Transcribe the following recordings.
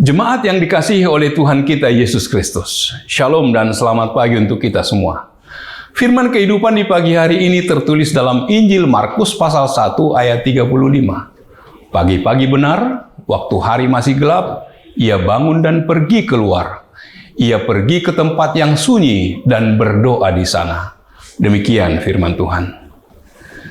Jemaat yang dikasihi oleh Tuhan kita Yesus Kristus, Shalom dan selamat pagi untuk kita semua. Firman kehidupan di pagi hari ini tertulis dalam Injil Markus pasal 1 ayat 35. Pagi-pagi benar, waktu hari masih gelap, ia bangun dan pergi keluar. Ia pergi ke tempat yang sunyi dan berdoa di sana. Demikian firman Tuhan.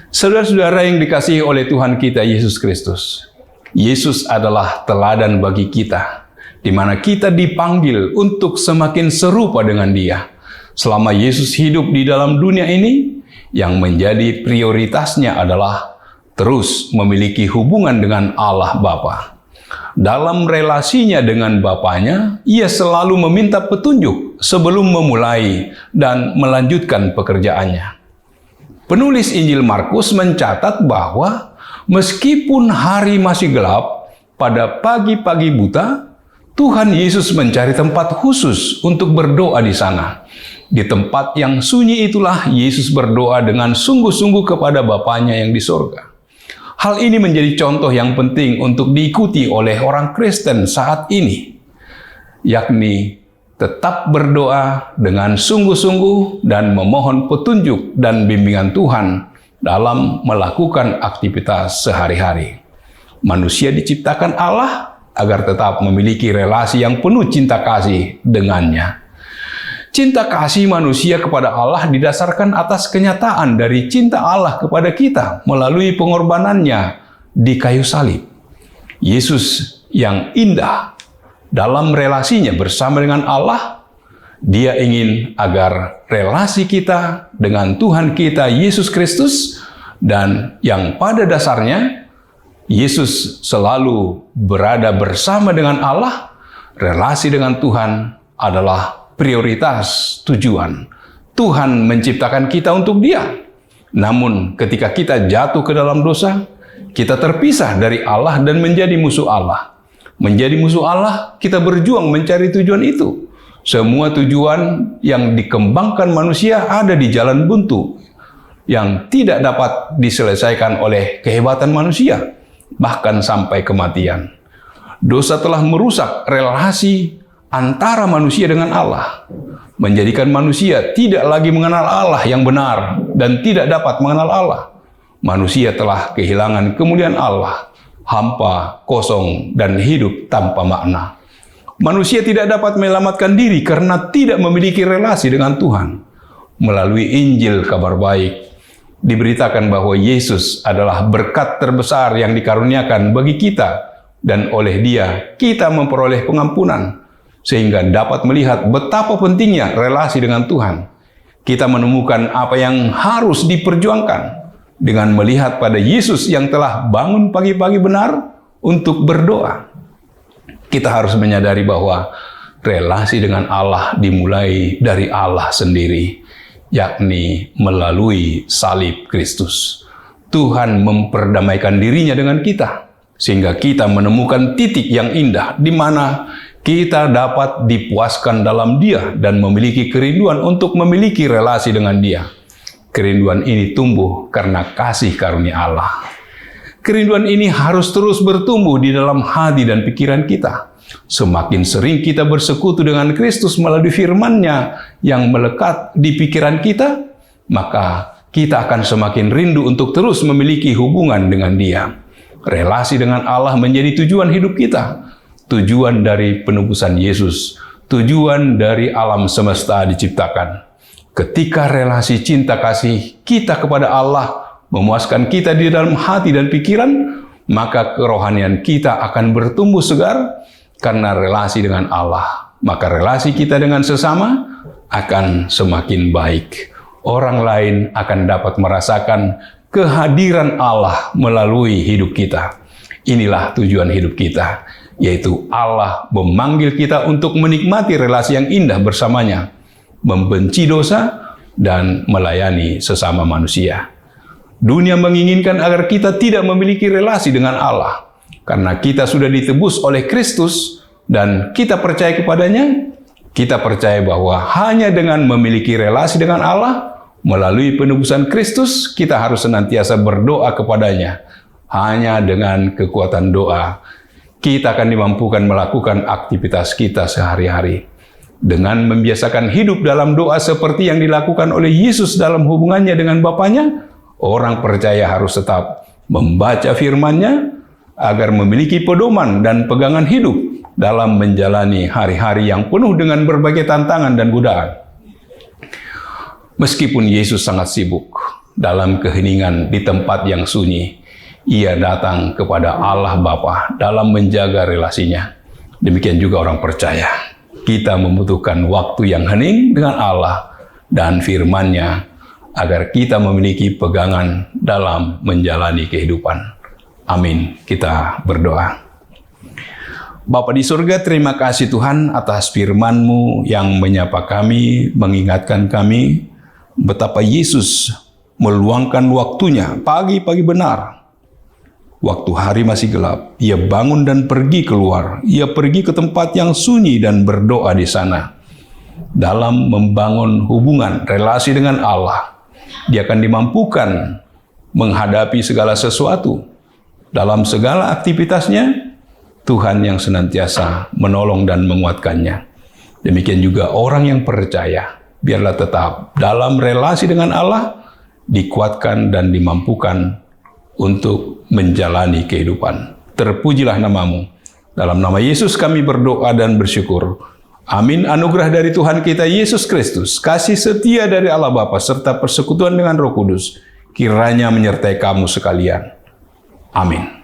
Saudara-saudara yang dikasihi oleh Tuhan kita Yesus Kristus, Yesus adalah teladan bagi kita, di mana kita dipanggil untuk semakin serupa dengan Dia. Selama Yesus hidup di dalam dunia ini, yang menjadi prioritasnya adalah terus memiliki hubungan dengan Allah Bapa. Dalam relasinya dengan Bapanya, Ia selalu meminta petunjuk sebelum memulai dan melanjutkan pekerjaannya. Penulis Injil Markus mencatat bahwa meskipun hari masih gelap, pada pagi-pagi buta, Tuhan Yesus mencari tempat khusus untuk berdoa di sana. Di tempat yang sunyi itulah Yesus berdoa dengan sungguh-sungguh kepada Bapanya yang di sorga. Hal ini menjadi contoh yang penting untuk diikuti oleh orang Kristen saat ini, yakni tetap berdoa dengan sungguh-sungguh dan memohon petunjuk dan bimbingan Tuhan dalam melakukan aktivitas sehari-hari. Manusia diciptakan Allah agar tetap memiliki relasi yang penuh cinta kasih dengannya. Cinta kasih manusia kepada Allah didasarkan atas kenyataan dari cinta Allah kepada kita melalui pengorbanannya di kayu salib. Yesus yang indah dalam relasinya bersama dengan Allah, Dia ingin agar relasi kita dengan Tuhan kita Yesus Kristus, dan yang pada dasarnya Yesus selalu berada bersama dengan Allah, relasi dengan Tuhan adalah prioritas tujuan. Tuhan menciptakan kita untuk Dia. Namun ketika kita jatuh ke dalam dosa, kita terpisah dari Allah dan menjadi musuh Allah. Menjadi musuh Allah, kita berjuang mencari tujuan itu. Semua tujuan yang dikembangkan manusia ada di jalan buntu yang tidak dapat diselesaikan oleh kehebatan manusia, bahkan sampai kematian. Dosa telah merusak relasi antara manusia dengan Allah, menjadikan manusia tidak lagi mengenal Allah yang benar dan tidak dapat mengenal Allah. Manusia telah kehilangan kemuliaan Allah, hampa, kosong, dan hidup tanpa makna. Manusia tidak dapat menyelamatkan diri karena tidak memiliki relasi dengan Tuhan. Melalui Injil kabar baik, diberitakan bahwa Yesus adalah berkat terbesar yang dikaruniakan bagi kita, dan oleh Dia kita memperoleh pengampunan, sehingga dapat melihat betapa pentingnya relasi dengan Tuhan. Kita menemukan apa yang harus diperjuangkan dengan melihat pada Yesus yang telah bangun pagi-pagi benar untuk berdoa. Kita harus menyadari bahwa relasi dengan Allah dimulai dari Allah sendiri, yakni melalui salib Kristus. Tuhan memperdamaikan dirinya dengan kita, sehingga kita menemukan titik yang indah di mana kita dapat dipuaskan dalam Dia dan memiliki kerinduan untuk memiliki relasi dengan Dia. Kerinduan ini tumbuh karena kasih karunia Allah. Kerinduan ini harus terus bertumbuh di dalam hati dan pikiran kita. Semakin sering kita bersekutu dengan Kristus melalui firman-Nya yang melekat di pikiran kita, maka kita akan semakin rindu untuk terus memiliki hubungan dengan Dia. Relasi dengan Allah menjadi tujuan hidup kita, tujuan dari penebusan Yesus, tujuan dari alam semesta diciptakan. Ketika relasi cinta kasih kita kepada Allah memuaskan kita di dalam hati dan pikiran, maka kerohanian kita akan bertumbuh segar karena relasi dengan Allah. Maka relasi kita dengan sesama akan semakin baik. Orang lain akan dapat merasakan kehadiran Allah melalui hidup kita. Inilah tujuan hidup kita, yaitu Allah memanggil kita untuk menikmati relasi yang indah bersamanya, membenci dosa, dan melayani sesama manusia. Dunia menginginkan agar kita tidak memiliki relasi dengan Allah, karena kita sudah ditebus oleh Kristus dan kita percaya kepadanya. Kita percaya bahwa hanya dengan memiliki relasi dengan Allah, melalui penebusan Kristus, kita harus senantiasa berdoa kepadanya. Hanya dengan kekuatan doa, kita akan dimampukan melakukan aktivitas kita sehari-hari. Dengan membiasakan hidup dalam doa seperti yang dilakukan oleh Yesus dalam hubungannya dengan Bapanya, orang percaya harus tetap membaca firman-Nya agar memiliki pedoman dan pegangan hidup dalam menjalani hari-hari yang penuh dengan berbagai tantangan dan godaan. Meskipun Yesus sangat sibuk dalam keheningan di tempat yang sunyi, Ia datang kepada Allah Bapa dalam menjaga relasinya. Demikian juga orang percaya. Kita membutuhkan waktu yang hening dengan Allah dan firman-Nya agar kita memiliki pegangan dalam menjalani kehidupan. Amin. Kita berdoa. Bapa di surga, terima kasih Tuhan atas firman-Mu yang menyapa kami, mengingatkan kami betapa Yesus meluangkan waktunya pagi-pagi benar. Waktu hari masih gelap, Ia bangun dan pergi keluar. Ia pergi ke tempat yang sunyi dan berdoa di sana. Dalam membangun hubungan, relasi dengan Allah, Dia akan dimampukan menghadapi segala sesuatu. Dalam segala aktivitasnya, Tuhan yang senantiasa menolong dan menguatkannya. Demikian juga orang yang percaya, biarlah tetap dalam relasi dengan Allah, dikuatkan dan dimampukan untuk menjalani kehidupan. Terpujilah nama-Mu. Dalam nama Yesus kami berdoa dan bersyukur. Amin. Anugerah dari Tuhan kita Yesus Kristus, kasih setia dari Allah Bapa, serta persekutuan dengan Roh Kudus, kiranya menyertai kamu sekalian. Amin.